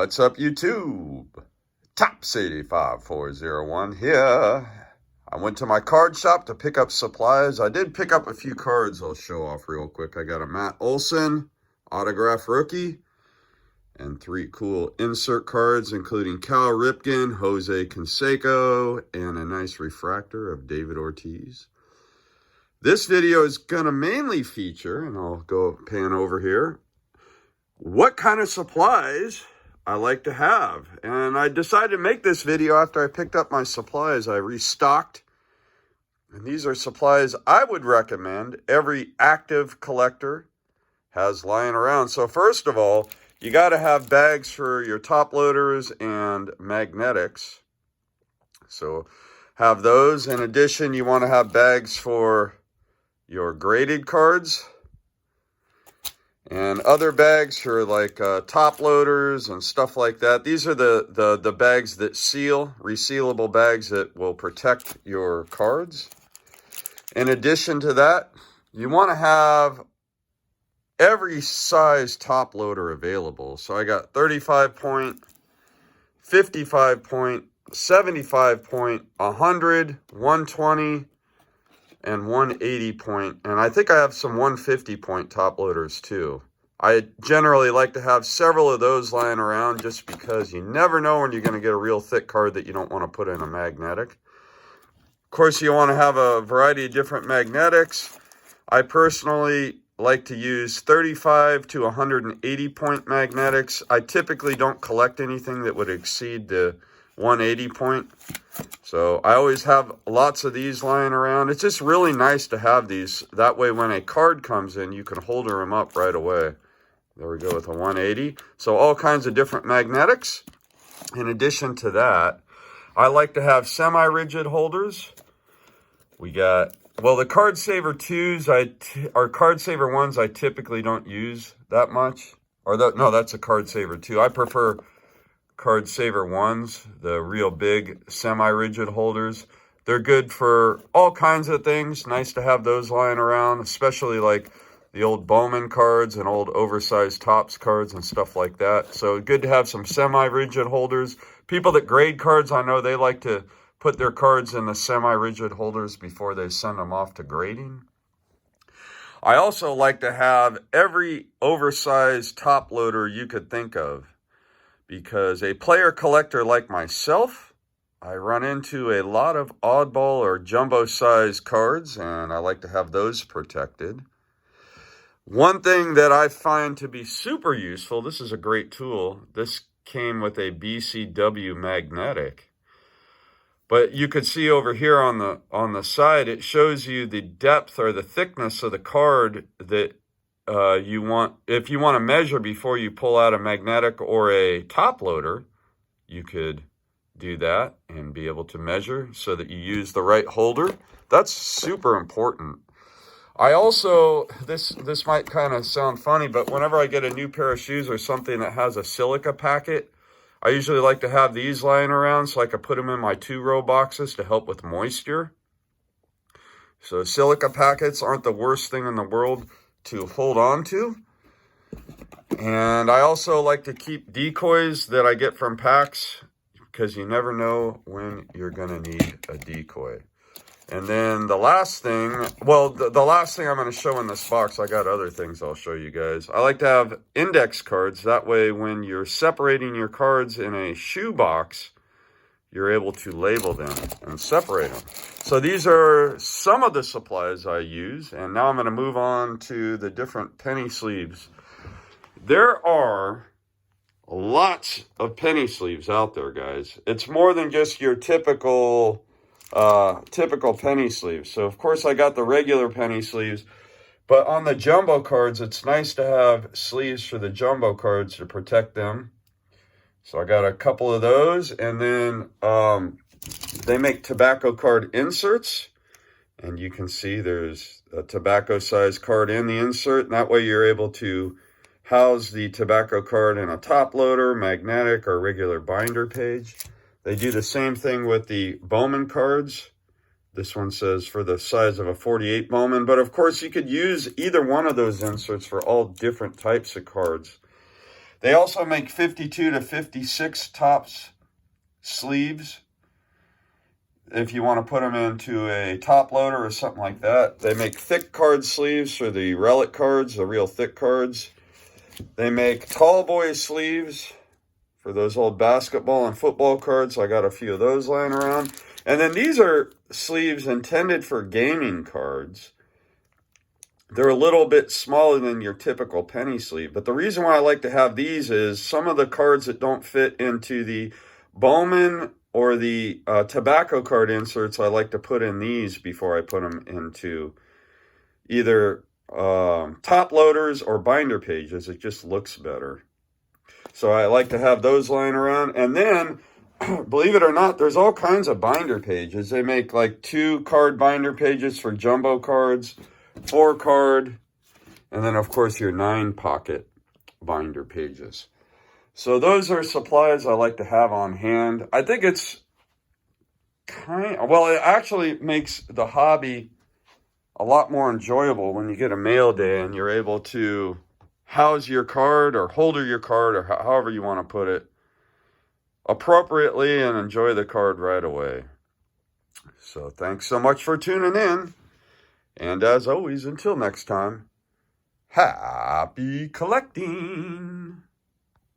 What's up, YouTube? Tops85401 here. I went to my card shop to pick up supplies. I did pick up a few cards I'll show off real quick. I got a Matt Olson autograph rookie and 3 cool insert cards, including Cal Ripken, Jose Canseco, and a nice refractor of David Ortiz. This video is going to mainly feature, and I'll go pan over here, what kind of supplies I like to have. And I decided to make this video after I picked up my supplies. I restocked. And these are supplies I would recommend every active collector has lying around. So first of all, you got to have bags for your top loaders and magnetics. So have those. In addition, you want to have bags for your graded cards. And other bags for like top loaders and stuff like that. These are the bags that seal, resealable bags that will protect your cards. In addition to that, you want to have every size top loader available. So I got 35 point, 55 point, 75 point, 100, 120, and 180 point, and I think I have some 150 point top loaders too. I generally like to have several of those lying around just because you never know when you're going to get a real thick card that you don't want to put in a magnetic. Of course, you want to have a variety of different magnetics. I personally like to use 35 to 180 point magnetics. I typically don't collect anything that would exceed the 180 point. So I always have lots of these lying around. It's just really nice to have these. That way when a card comes in, you can hold them up right away. There we go with a 180. So all kinds of different magnetics. In addition to that, I like to have semi-rigid holders. We got, well, the Card Saver 2s, or Card Saver 1s I typically don't use that much. No, that's a Card Saver 2. I prefer Card Saver 1s, the real big semi-rigid holders. They're good for all kinds of things. Nice to have those lying around, especially like the old Bowman cards and old oversized Topps cards and stuff like that. So good to have some semi-rigid holders. People that grade cards, I know they like to put their cards in the semi-rigid holders before they send them off to grading. I also like to have every oversized top loader you could think of, because a player collector like myself, I run into a lot of oddball or jumbo size cards, and I like to have those protected. One thing that I find to be super useful, this is a great tool. This came with a BCW magnetic. But you could see over here on the side, it shows you the depth or the thickness of the card that you want. If you want to measure before you pull out a magnetic or a top loader, you could do that and be able to measure so that you use the right holder. That's super important. I also, this might kind of sound funny, but whenever I get a new pair of shoes or something that has a silica packet, I usually like to have these lying around so I can put them in my 2-row boxes to help with moisture. So silica packets aren't the worst thing in the world to hold on to. And I also like to keep decoys that I get from packs, because you never know when you're going to need a decoy. And then the last thing, well, the last thing I'm going to show in this box, I got other things I'll show you guys. I like to have index cards. That way when you're separating your cards in a shoe box, you're able to label them and separate them. So these are some of the supplies I use. And now I'm going to move on to the different penny sleeves. There are lots of penny sleeves out there, guys. It's more than just your typical penny sleeves. So of course I got the regular penny sleeves, but on the jumbo cards, it's nice to have sleeves for the jumbo cards to protect them. So I got a couple of those, and then they make tobacco card inserts, and you can see there's a tobacco size card in the insert, and that way you're able to house the tobacco card in a top loader, magnetic, or regular binder page. They do the same thing with the Bowman cards. This one says for the size of a 48 Bowman, but of course you could use either one of those inserts for all different types of cards. They also make 52 to 56 tops sleeves. If you want to put them into a top loader or something like that. They make thick card sleeves for the relic cards, the real thick cards. They make tall boy sleeves for those old basketball and football cards. I got a few of those lying around. And then these are sleeves intended for gaming cards. They're a little bit smaller than your typical penny sleeve. But the reason why I like to have these is some of the cards that don't fit into the Bowman or the tobacco card inserts, I like to put in these before I put them into either top loaders or binder pages. It just looks better. So I like to have those lying around. And then, believe it or not, there's all kinds of binder pages. They make like 2 card binder pages for jumbo cards, 4 card, and then of course your 9 pocket binder pages. So those are supplies I like to have on hand. I think it's it actually makes the hobby a lot more enjoyable when you get a mail day and you're able to house your card or holder your card or however you want to put it appropriately and enjoy the card right away. So thanks so much for tuning in. And as always, until next time, happy collecting.